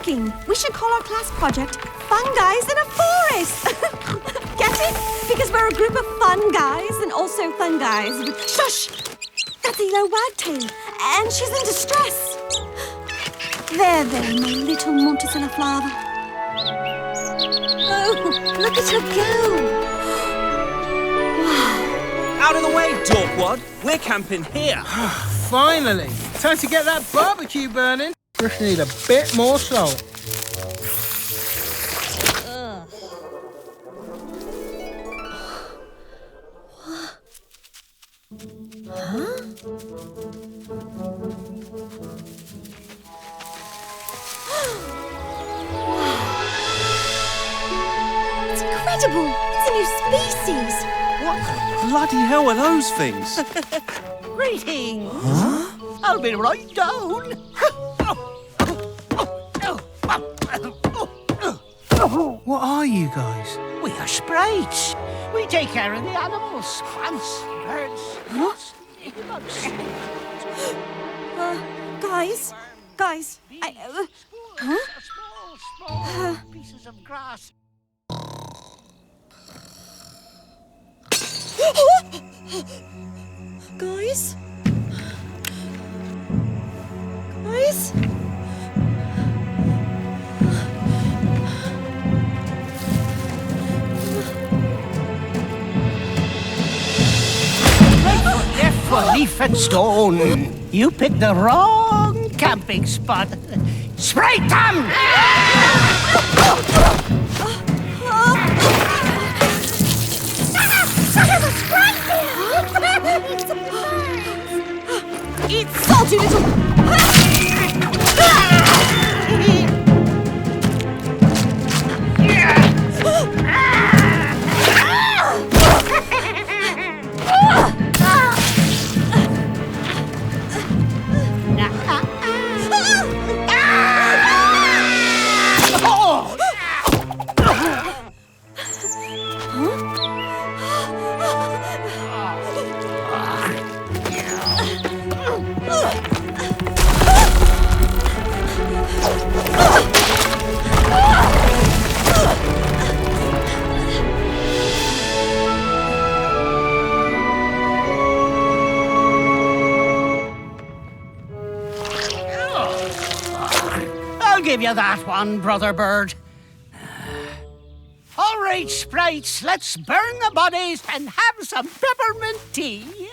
thinking we should call our class project Fun Guys in a Forest. Get it? Because we're a group of fun guys and also fun guys. Shush! That's Elo Wagtail, and she's in distress. There, my little Montezella flower. Oh, look at her go. Wow. Out of the way, Dorkwad. We're camping here. Finally. Time to get that barbecue burning. Just need a bit more salt. It's incredible. It's a new species. What the bloody hell are those things? Greetings. Huh? I'll be right down. What are you guys? We are sprites. We take care of the animals. Plants, birds, bugs. Guys, Small pieces of grass. Guys? Left for leaf and stone. You picked the wrong camping spot. Sprite them! Eat salty little... I'll give you that one, Brother Bird. All right, sprites, let's burn the bodies and have some peppermint tea.